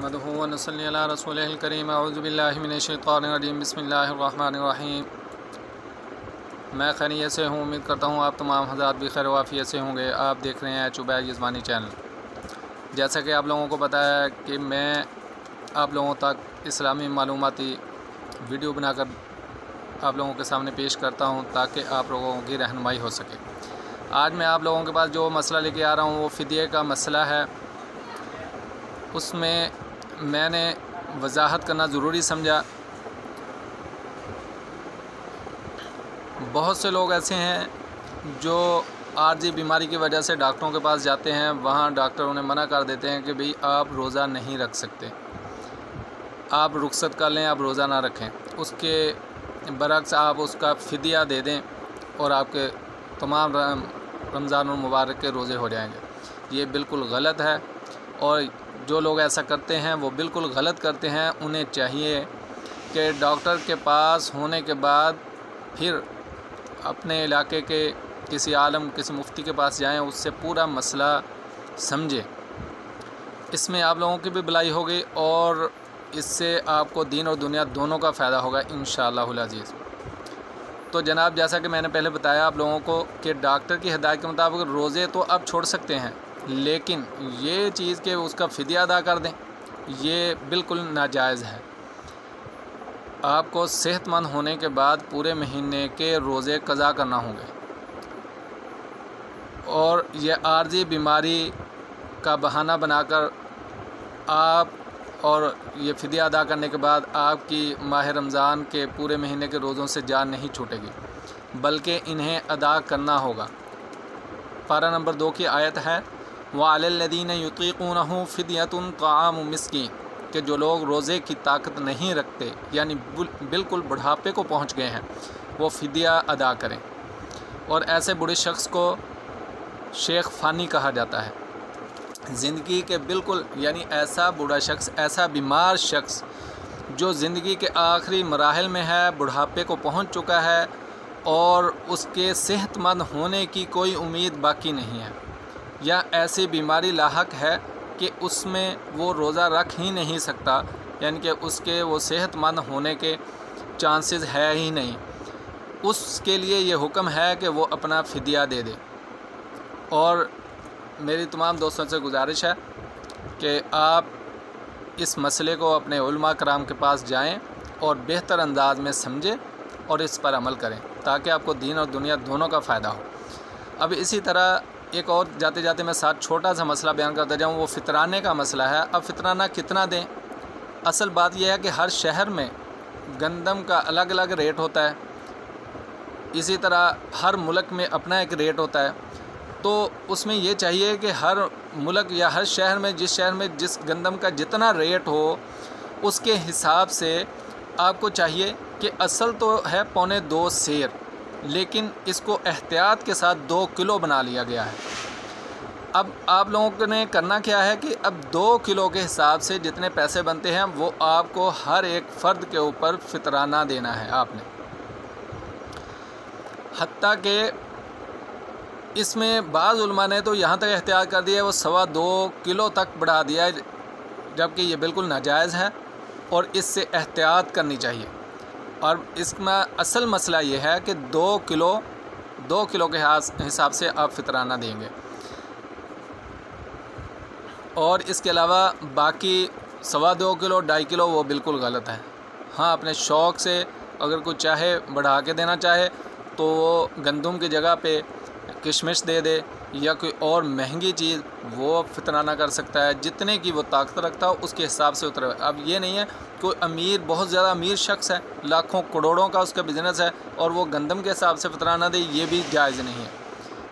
नहमदुहु व नसल्ली अला रसूलिहिल करीम अऊज़ु बिल्लाहि मिनश शैतानिर रजीम बिस्मिल्लाहिर रहमानिर रहीम। मैं खैरियत से हूँ, उम्मीद करता हूँ आप तमाम हज़रात भी खैर वाफ़ियत से होंगे। आप देख रहे हैं चुबैर यज़मानी चैनल। जैसा कि आप लोगों को पता है कि मैं आप लोगों तक इस्लामी मालूमाती वीडियो बनाकर आप लोगों के सामने पेश करता हूँ ताकि आप लोगों की रहनुमाई हो सके। आज मैं आप लोगों के पास जो मसला लेके आ रहा हूँ वो फ़िदिये का मसला है। उसमें मैंने वजाहत करना ज़रूरी समझा। बहुत से लोग ऐसे हैं जो आर्जी बीमारी की वजह से डॉक्टरों के पास जाते हैं, वहाँ डॉक्टर उन्हें मना कर देते हैं कि भाई आप रोज़ा नहीं रख सकते, आप रुखसत कर लें, आप रोज़ा ना रखें। उसके बरक्स आप उसका फ़िदिया दे दें और आपके तमाम रमज़ान मुबारक के रोज़े हो जाएंगे। ये बिल्कुल गलत है और जो लोग ऐसा करते हैं वो बिल्कुल गलत करते हैं। उन्हें चाहिए कि डॉक्टर के पास होने के बाद फिर अपने इलाके के किसी आलम, किसी मुफ्ती के पास जाएं, उससे पूरा मसला समझें। इसमें आप लोगों की भी भलाई होगी और इससे आपको दीन और दुनिया दोनों का फ़ायदा होगा इंशाअल्लाहुल अज़ीज़। तो जनाब, जैसा कि मैंने पहले बताया आप लोगों को कि डॉक्टर की हिदायत के मुताबिक रोज़े तो आप छोड़ सकते हैं, लेकिन ये चीज़ कि उसका फ़िदिया अदा कर दें, ये बिल्कुल नाजायज़ है। आपको सेहतमंद होने के बाद पूरे महीने के रोज़े क़ज़ा करना होंगे और ये आर्जी बीमारी का बहाना बनाकर आप और ये फ़िदिया अदा करने के बाद आपकी माह रमज़ान के पूरे महीने के रोज़ों से जान नहीं छूटेगी, बल्कि इन्हें अदा करना होगा। पारा नंबर 2 की आयत है, व अलल्लज़ीना युतीक़ूनहु फ़िद्यतुन ताआमु मिस्कीन, कि जो लोग रोज़े की ताकत नहीं रखते यानी बिल्कुल बुढ़ापे को पहुँच गए हैं, वो फ़िदिया अदा करें। और ऐसे बूढ़े शख्स को शेख फ़ानी कहा जाता है। ज़िंदगी के बिल्कुल यानी ऐसा बूढ़ा शख्स, ऐसा बीमार शख्स जो ज़िंदगी के आखिरी मराहिल में है, बुढ़ापे को पहुंच चुका है और उसके सेहतमंद होने की कोई उम्मीद बाकी नहीं है, या ऐसी बीमारी लाहक है कि उसमें वो रोज़ा रख ही नहीं सकता, यानी कि उसके वो सेहतमंद होने के चांसेस है ही नहीं, उसके लिए ये हुक्म है कि वो अपना फ़िदिया दे दे। और मेरी तमाम दोस्तों से गुजारिश है कि आप इस मसले को अपने उलमा कराम के पास जाएं और बेहतर अंदाज में समझें और इस पर अमल करें ताकि आपको दीन और दुनिया दोनों का फ़ायदा हो। अब इसी तरह एक और जाते जाते मैं साथ छोटा सा मसला बयान करता जाऊँ, वो फ़ितराने का मसला है। अब फ़ितराना कितना दें? असल बात यह है कि हर शहर में गंदम का अलग अलग रेट होता है, इसी तरह हर मुल्क में अपना एक रेट होता है। तो उसमें ये चाहिए कि हर मुल्क या हर शहर में जिस गंदम का जितना रेट हो उसके हिसाब से आपको चाहिए कि असल तो है 2.25 सेर, लेकिन इसको एहतियात के साथ 2 किलो बना लिया गया है। अब आप लोगों ने करना क्या है कि अब 2 किलो के हिसाब से जितने पैसे बनते हैं वो आपको हर एक फ़र्द के ऊपर फ़ितराना देना है आपने। हत्ता कि इसमें बाज़ उलमा ने तो यहाँ तक एहतियात कर दिया है, वो 2.25 किलो तक बढ़ा दिया है, जबकि ये बिल्कुल नाजायज़ है और इससे एहतियात करनी चाहिए। और इसमें असल मसला ये है कि 2 किलो के हिसाब से आप फ़ितराना देंगे और इसके अलावा बाकी 2.25 किलो 2.5 किलो वो बिल्कुल गलत है। हाँ, अपने शौक़ से अगर कोई चाहे बढ़ा के देना चाहे तो वो गंदम की जगह पे किशमिश दे दे या कोई और महंगी चीज़ वो फ़ितराना कर सकता है, जितने की वो ताकत रखता हो उसके हिसाब से उतरे। अब ये नहीं है कोई अमीर, बहुत ज़्यादा अमीर शख्स है, लाखों करोड़ों का उसका बिज़नेस है और वो गंदम के हिसाब से फ़ितराना दे, ये भी जायज़ नहीं है।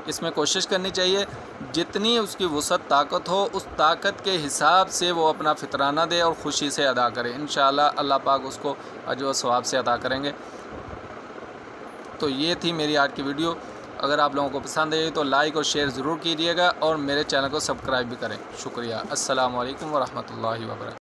इसमें कोशिश करनी चाहिए जितनी उसकी वुसअत ताकत हो उस ताकत के हिसाब से वो अपना फ़ितराना दे और ख़ुशी से अदा करे। इंशाअल्लाह अल्लाह पाक उसको अजर व सवाब से अदा करेंगे। तो ये थी मेरी आज की वीडियो। अगर आप लोगों को पसंद आई तो लाइक और शेयर ज़रूर कीजिएगा और मेरे चैनल को सब्सक्राइब भी करें। शुक्रिया। अस्सलामु अलैकुम व रहमतुल्लाहि व बरकातहू।